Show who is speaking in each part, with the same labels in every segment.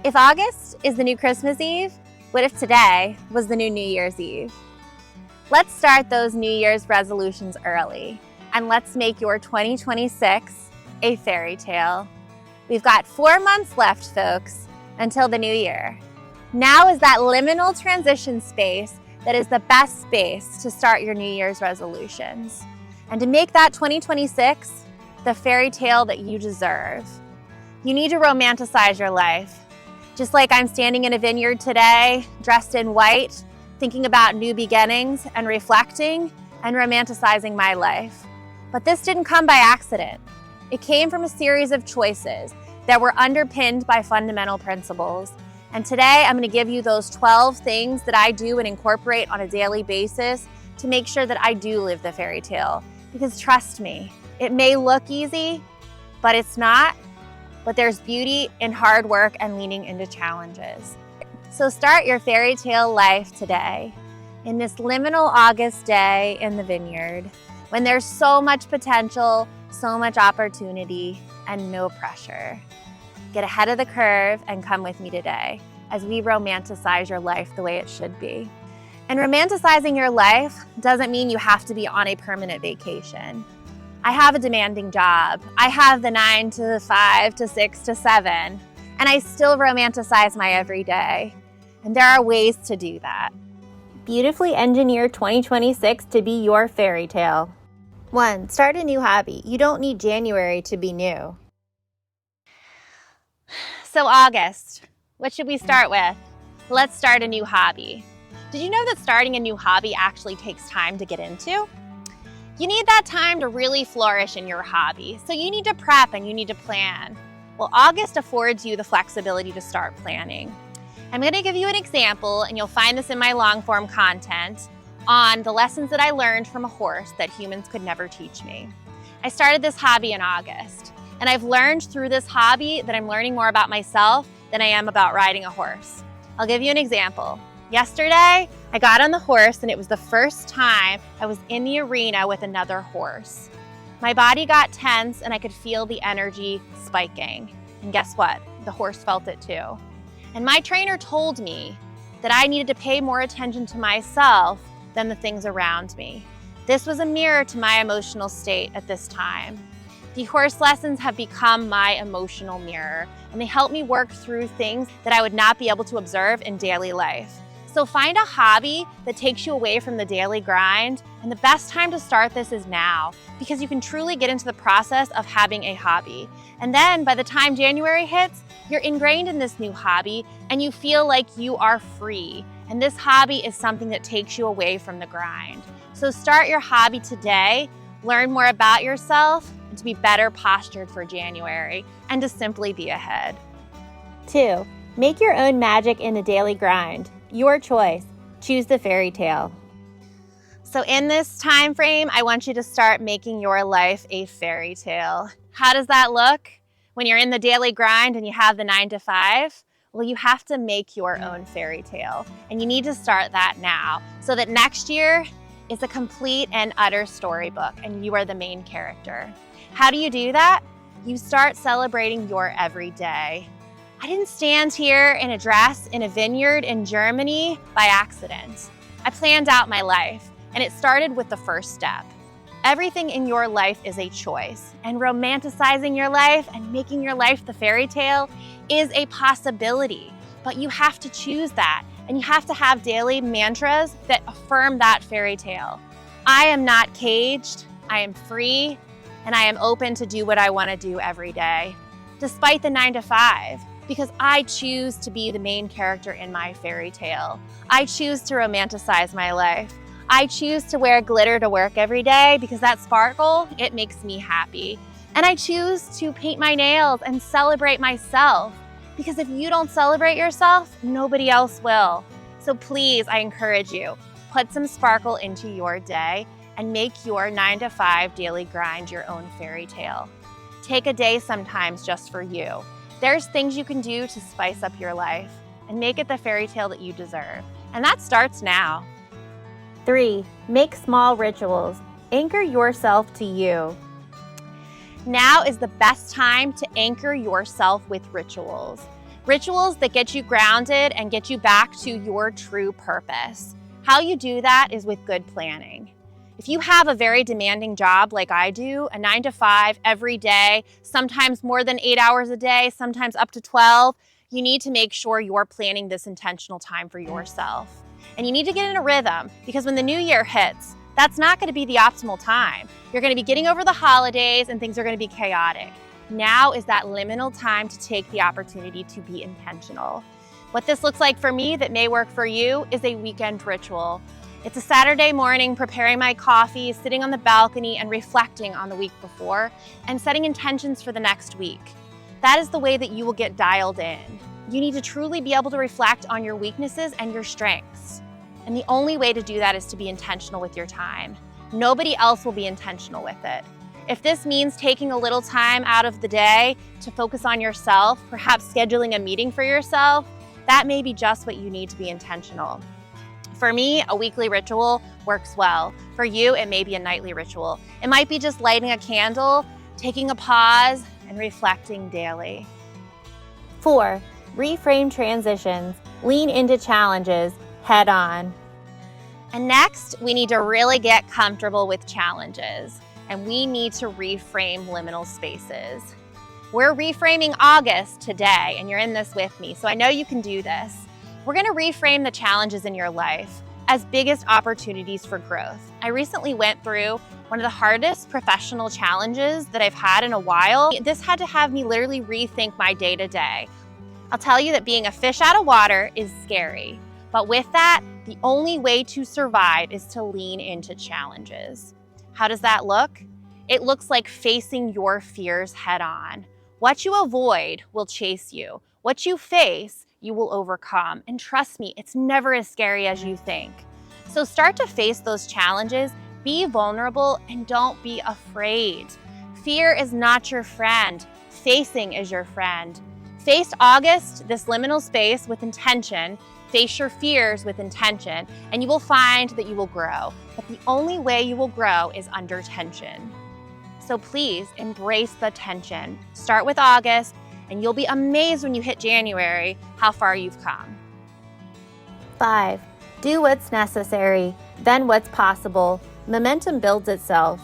Speaker 1: If August is the new Christmas Eve, what if today was the new New Year's Eve? Let's start those New Year's resolutions early, and let's make your 2026 a fairy tale. We've got 4 months left, folks, until the new year. Now is that liminal transition space that is the best space to start your New Year's resolutions, and to make that 2026 the fairy tale that you deserve. You need to romanticize your life. Just like I'm standing in a vineyard today, dressed in white, thinking about new beginnings and reflecting and romanticizing my life. But this didn't come by accident. It came from a series of choices that were underpinned by fundamental principles. And today I'm going to give you those 12 things that I do and incorporate on a daily basis to make sure that I do live the fairy tale. Because trust me, it may look easy, but it's not. But there's beauty in hard work and leaning into challenges. So start your fairy tale life today, in this liminal August day in the vineyard, when there's so much potential, so much opportunity, and no pressure. Get ahead of the curve and come with me today as we romanticize your life the way it should be. And romanticizing your life doesn't mean you have to be on a permanent vacation. I have a demanding job. I have the 9 to 5 to 6 to 7, and I still romanticize my everyday. And there are ways to do that. Beautifully engineer 2026 to be your fairy tale. 1, start a new hobby. You don't need January to be new. So August, what should we start with? Let's start a new hobby. Did you know that starting a new hobby actually takes time to get into? You need that time to really flourish in your hobby, so you need to prep and you need to plan. Well, August affords you the flexibility to start planning. I'm going to give you an example, and you'll find this in my long-form content, on the lessons that I learned from a horse that humans could never teach me. I started this hobby in August, and I've learned through this hobby that I'm learning more about myself than I am about riding a horse. I'll give you an example. Yesterday, I got on the horse, and it was the first time I was in the arena with another horse. My body got tense, and I could feel the energy spiking. And guess what? The horse felt it too. And my trainer told me that I needed to pay more attention to myself than the things around me. This was a mirror to my emotional state at this time. The horse lessons have become my emotional mirror, and they help me work through things that I would not be able to observe in daily life. So find a hobby that takes you away from the daily grind, and the best time to start this is now, because you can truly get into the process of having a hobby. And then by the time January hits, you're ingrained in this new hobby and you feel like you are free. And this hobby is something that takes you away from the grind. So start your hobby today, learn more about yourself, and to be better postured for January, and to simply be ahead. 2, make your own magic in the daily grind. Your choice. Choose the fairy tale. So in this time frame, I want you to start making your life a fairy tale. How does that look when you're in the daily grind and you have the 9 to 5? Well, you have to make your own fairy tale, and you need to start that now so that next year is a complete and utter storybook and you are the main character. How do you do that? You start celebrating your everyday. I didn't stand here in a dress in a vineyard in Germany by accident. I planned out my life, and it started with the first step. Everything in your life is a choice, and romanticizing your life and making your life the fairy tale is a possibility, but you have to choose that, and you have to have daily mantras that affirm that fairy tale. I am not caged, I am free, and I am open to do what I want to do every day, despite the 9 to 5. Because I choose to be the main character in my fairy tale. I choose to romanticize my life. I choose to wear glitter to work every day because that sparkle, it makes me happy. And I choose to paint my nails and celebrate myself, because if you don't celebrate yourself, nobody else will. So please, I encourage you, put some sparkle into your day and make your 9 to 5 daily grind your own fairy tale. Take a day sometimes just for you. There's things you can do to spice up your life and make it the fairy tale that you deserve. And that starts now. 3, make small rituals. Anchor yourself to you. Now is the best time to anchor yourself with rituals. Rituals that get you grounded and get you back to your true purpose. How you do that is with good planning. If you have a very demanding job like I do, a 9 to 5 every day, sometimes more than 8 hours a day, sometimes up to 12, you need to make sure you're planning this intentional time for yourself. And you need to get in a rhythm, because when the new year hits, that's not going to be the optimal time. You're going to be getting over the holidays and things are going to be chaotic. Now is that liminal time to take the opportunity to be intentional. What this looks like for me that may work for you is a weekend ritual. It's a Saturday morning, preparing my coffee, sitting on the balcony and reflecting on the week before and setting intentions for the next week. That is the way that you will get dialed in. You need to truly be able to reflect on your weaknesses and your strengths. And the only way to do that is to be intentional with your time. Nobody else will be intentional with it. If this means taking a little time out of the day to focus on yourself, perhaps scheduling a meeting for yourself, that may be just what you need to be intentional. For me, a weekly ritual works well. For you, it may be a nightly ritual. It might be just lighting a candle, taking a pause, and reflecting daily. 4, reframe transitions, lean into challenges, head on. And next, we need to really get comfortable with challenges, and we need to reframe liminal spaces. We're reframing August today, and you're in this with me, so I know you can do this. We're gonna reframe the challenges in your life as biggest opportunities for growth. I recently went through one of the hardest professional challenges that I've had in a while. This had to have me literally rethink my day-to-day. I'll tell you that being a fish out of water is scary, but with that, the only way to survive is to lean into challenges. How does that look? It looks like facing your fears head on. What you avoid will chase you. What you face, you will overcome. And trust me, it's never as scary as you think. So start to face those challenges, be vulnerable, and don't be afraid. Fear is not your friend. Facing is your friend. Face August, this liminal space, with intention. Face your fears with intention, and you will find that you will grow. But the only way you will grow is under tension. So please embrace the tension. Start with August, and you'll be amazed when you hit January how far you've come. 5, do what's necessary, then what's possible. Momentum builds itself.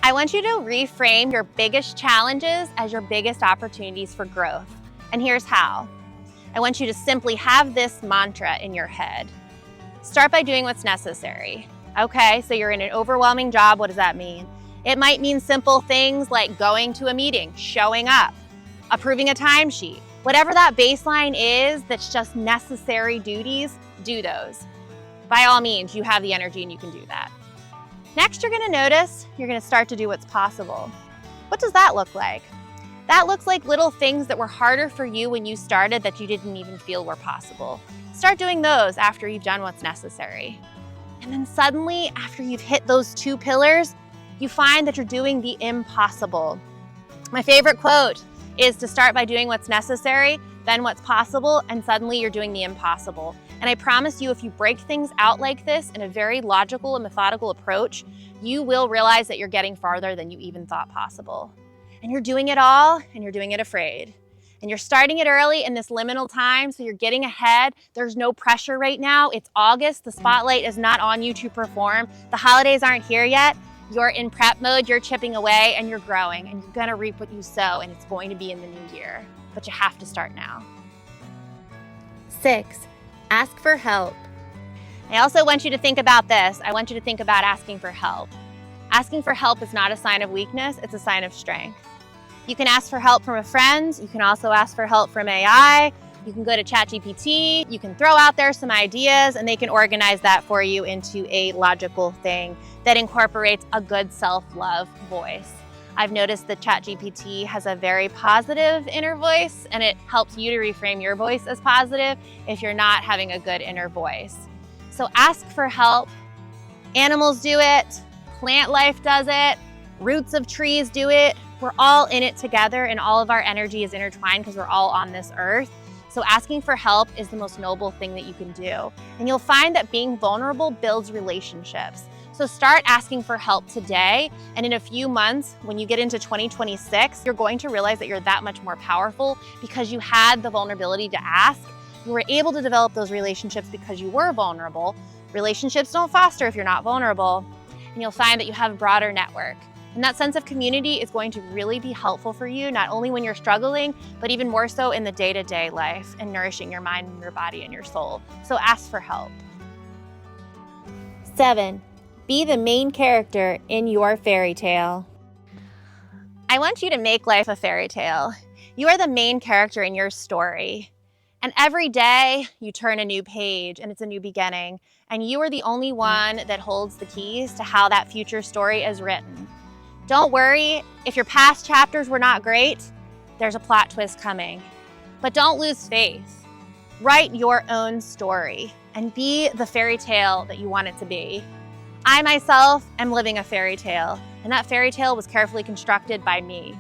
Speaker 1: I want you to reframe your biggest challenges as your biggest opportunities for growth. And here's how. I want you to simply have this mantra in your head. Start by doing what's necessary. Okay, so you're in an overwhelming job. What does that mean? It might mean simple things like going to a meeting, showing up, approving a timesheet. Whatever that baseline is that's just necessary duties, do those. By all means, you have the energy and you can do that. Next, you're gonna notice you're gonna start to do what's possible. What does that look like? That looks like little things that were harder for you when you started that you didn't even feel were possible. Start doing those after you've done what's necessary. And then suddenly, after you've hit those 2 pillars, you find that you're doing the impossible. My favorite quote is to start by doing what's necessary, then what's possible, and suddenly you're doing the impossible. And I promise you, if you break things out like this in a very logical and methodical approach, you will realize that you're getting farther than you even thought possible. And you're doing it all, and you're doing it afraid. And you're starting it early in this liminal time, so you're getting ahead. There's no pressure right now. It's August. The spotlight is not on you to perform. The holidays aren't here yet. You're in prep mode, you're chipping away, and you're growing, and you're gonna reap what you sow, and it's going to be in the new year. But you have to start now. 6, ask for help. I also want you to think about this. I want you to think about asking for help. Asking for help is not a sign of weakness, it's a sign of strength. You can ask for help from a friend. You can also ask for help from AI. You can go to ChatGPT. You can throw out there some ideas and they can organize that for you into a logical thing that incorporates a good self-love voice. I've noticed that ChatGPT has a very positive inner voice, and it helps you to reframe your voice as positive if you're not having a good inner voice. So ask for help. Animals do it. Plant life does it. Roots of trees do it. We're all in it together, and all of our energy is intertwined because we're all on this earth. So asking for help is the most noble thing that you can do. And you'll find that being vulnerable builds relationships. So start asking for help today, and in a few months, when you get into 2026, you're going to realize that you're that much more powerful because you had the vulnerability to ask. You were able to develop those relationships because you were vulnerable. Relationships don't foster if you're not vulnerable, and you'll find that you have a broader network. And that sense of community is going to really be helpful for you, not only when you're struggling, but even more so in the day-to-day life and nourishing your mind and your body and your soul. So ask for help. 7. Be the main character in your fairy tale. I want you to make life a fairy tale. You are the main character in your story. And every day you turn a new page and it's a new beginning. And you are the only one that holds the keys to how that future story is written. Don't worry if your past chapters were not great, there's a plot twist coming. But don't lose faith. Write your own story and be the fairy tale that you want it to be. I myself am living a fairy tale, and that fairy tale was carefully constructed by me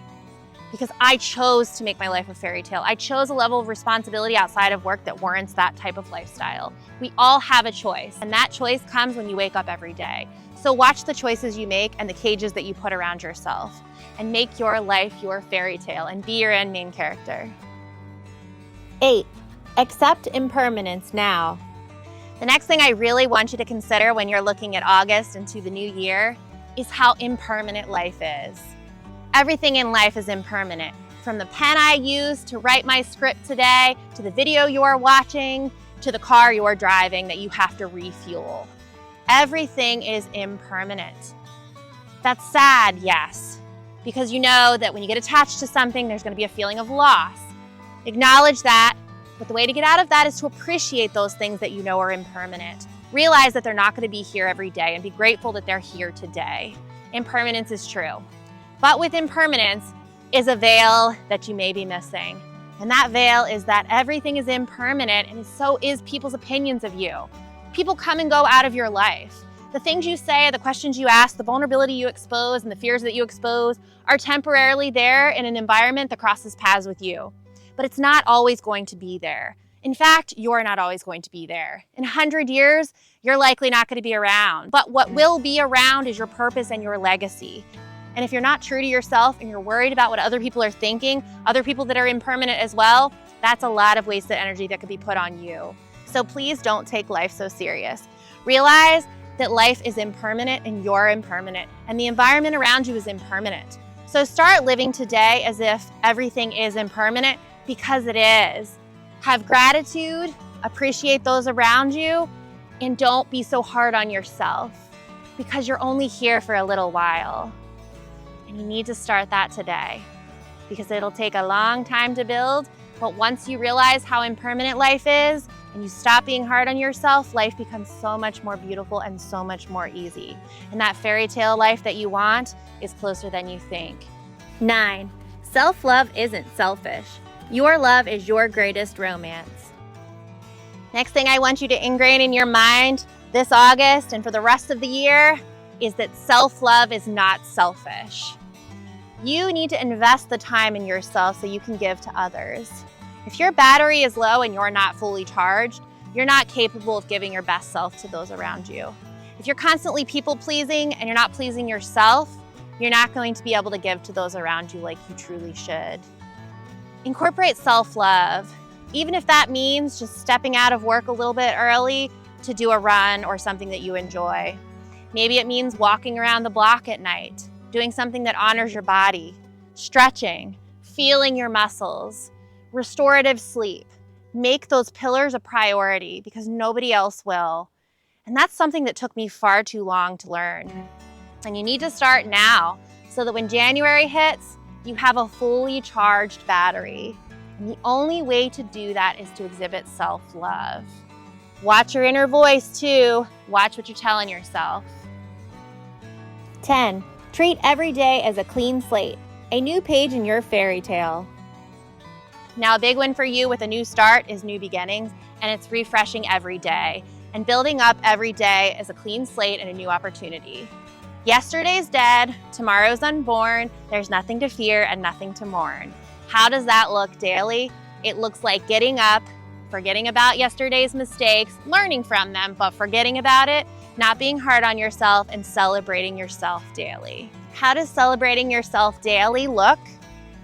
Speaker 1: because I chose to make my life a fairy tale. I chose a level of responsibility outside of work that warrants that type of lifestyle. We all have a choice, and that choice comes when you wake up every day. So watch the choices you make and the cages that you put around yourself, and make your life your fairy tale and be your own main character. 8. Accept impermanence now. The next thing I really want you to consider when you're looking at August into the new year is how impermanent life is. Everything in life is impermanent. From the pen I used to write my script today, to the video you're watching, to the car you're driving that you have to refuel. Everything is impermanent. That's sad, yes, because you know that when you get attached to something, there's going to be a feeling of loss. Acknowledge that, but the way to get out of that is to appreciate those things that you know are impermanent. Realize that they're not going to be here every day and be grateful that they're here today. Impermanence is true. But with impermanence is a veil that you may be missing. And that veil is that everything is impermanent, and so is people's opinions of you. People come and go out of your life. The things you say, the questions you ask, the vulnerability you expose, and the fears that you expose are temporarily there in an environment that crosses paths with you. But it's not always going to be there. In fact, you're not always going to be there. In 100 years, you're likely not going to be around. But what will be around is your purpose and your legacy. And if you're not true to yourself and you're worried about what other people are thinking, other people that are impermanent as well, that's a lot of wasted energy that could be put on you. So please don't take life so serious. Realize that life is impermanent and you're impermanent, and the environment around you is impermanent. So start living today as if everything is impermanent, because it is. Have gratitude, appreciate those around you, and don't be so hard on yourself, because you're only here for a little while. And you need to start that today, because it'll take a long time to build, but once you realize how impermanent life is, and you stop being hard on yourself, life becomes so much more beautiful and so much more easy. And that fairy tale life that you want is closer than you think. 9. Self-love isn't selfish. Your love is your greatest romance. Next thing I want you to ingrain in your mind this August and for the rest of the year is that self-love is not selfish. You need to invest the time in yourself so you can give to others. If your battery is low and you're not fully charged, you're not capable of giving your best self to those around you. If you're constantly people-pleasing and you're not pleasing yourself, you're not going to be able to give to those around you like you truly should. Incorporate self-love, even if that means just stepping out of work a little bit early to do a run or something that you enjoy. Maybe it means walking around the block at night, doing something that honors your body, stretching, feeling your muscles, restorative sleep. Make those pillars a priority because nobody else will. And that's something that took me far too long to learn. And you need to start now so that when January hits, you have a fully charged battery. And the only way to do that is to exhibit self-love. Watch your inner voice too. Watch what you're telling yourself. 10. Treat every day as a clean slate, a new page in your fairy tale. Now, a big win for you with a new start is new beginnings, and it's refreshing every day. And building up every day is a clean slate and a new opportunity. Yesterday's dead, tomorrow's unborn, there's nothing to fear and nothing to mourn. How does that look daily? It looks like getting up, forgetting about yesterday's mistakes, learning from them, but forgetting about it, not being hard on yourself, and celebrating yourself daily. How does celebrating yourself daily look?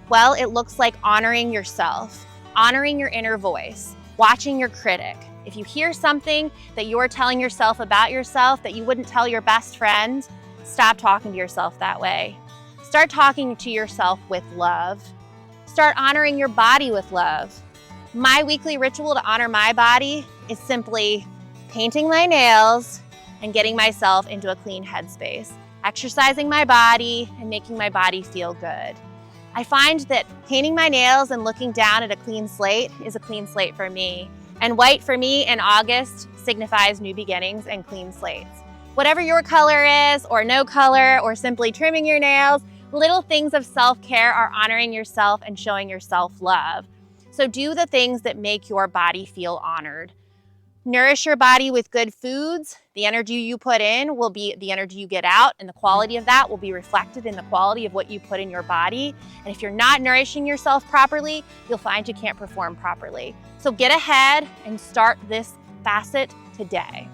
Speaker 1: Well, it looks like honoring yourself, honoring your inner voice, watching your critic. If you hear something that you're telling yourself about yourself that you wouldn't tell your best friend, stop talking to yourself that way. Start talking to yourself with love. Start honoring your body with love. My weekly ritual to honor my body is simply painting my nails and getting myself into a clean headspace, exercising my body and making my body feel good. I find that painting my nails and looking down at a clean slate is a clean slate for me. And white for me in August signifies new beginnings and clean slates. Whatever your color is, or no color, or simply trimming your nails, little things of self-care are honoring yourself and showing yourself love. So do the things that make your body feel honored. Nourish your body with good foods. The energy you put in will be the energy you get out, and the quality of that will be reflected in the quality of what you put in your body. And if you're not nourishing yourself properly, you'll find you can't perform properly. So get ahead and start this facet today.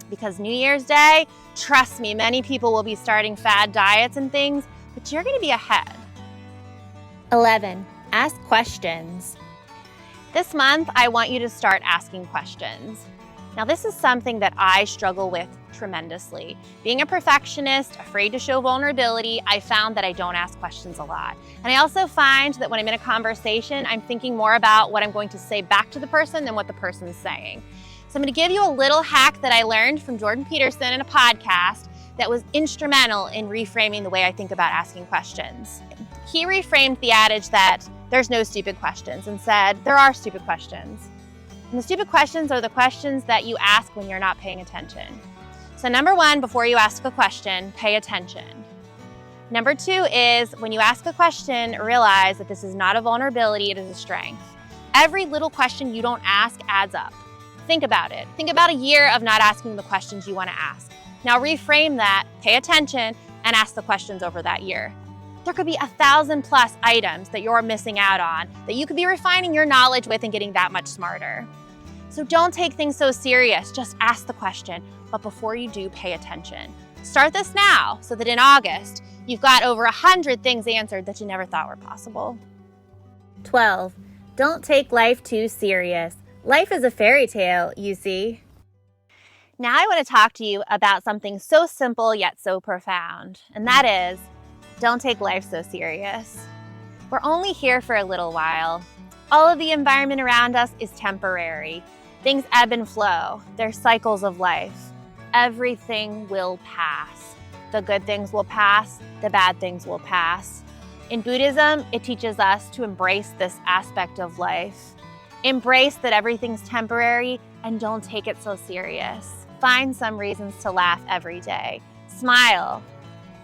Speaker 1: Because New Year's Day, trust me, many people will be starting fad diets and things, but you're going to be ahead. 11, ask questions. This month, I want you to start asking questions. Now, this is something that I struggle with tremendously. Being a perfectionist, afraid to show vulnerability, I found that I don't ask questions a lot. And I also find that when I'm in a conversation, I'm thinking more about what I'm going to say back to the person than what the person's saying. So I'm going to give you a little hack that I learned from Jordan Peterson in a podcast that was instrumental in reframing the way I think about asking questions. He reframed the adage that there's no stupid questions and said, there are stupid questions. And the stupid questions are the questions that you ask when you're not paying attention. So number one, before you ask a question, pay attention. Number two is when you ask a question, realize that this is not a vulnerability, it is a strength. Every little question you don't ask adds up. Think about it. Think about a year of not asking the questions you want to ask. Now reframe that, pay attention, and ask the questions over that year. There could be 1,000+ items that you're missing out on that you could be refining your knowledge with and getting that much smarter. So don't take things so serious, just ask the question. But before you do, pay attention. Start this now so that in August, you've got over 100 things answered that you never thought were possible. 12, don't take life too serious. Life is a fairy tale, you see. Now I want to talk to you about something so simple yet so profound, and that is, don't take life so serious. We're only here for a little while. All of the environment around us is temporary. Things ebb and flow. They're cycles of life. Everything will pass. The good things will pass. The bad things will pass. In Buddhism, it teaches us to embrace this aspect of life. Embrace that everything's temporary and don't take it so serious. Find some reasons to laugh every day. Smile.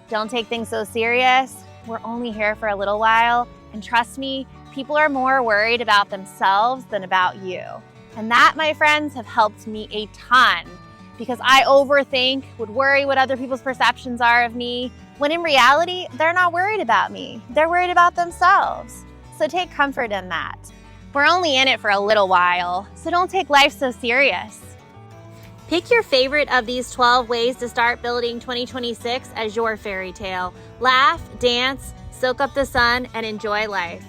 Speaker 1: Don't take things so serious. We're only here for a little while. And trust me, people are more worried about themselves than about you. And that, my friends, have helped me a ton because I overthink, would worry what other people's perceptions are of me, when in reality, they're not worried about me. They're worried about themselves. So take comfort in that. We're only in it for a little while, so don't take life so serious. Pick your favorite of these 12 ways to start building 2026 as your fairy tale. Laugh, dance, soak up the sun, and enjoy life.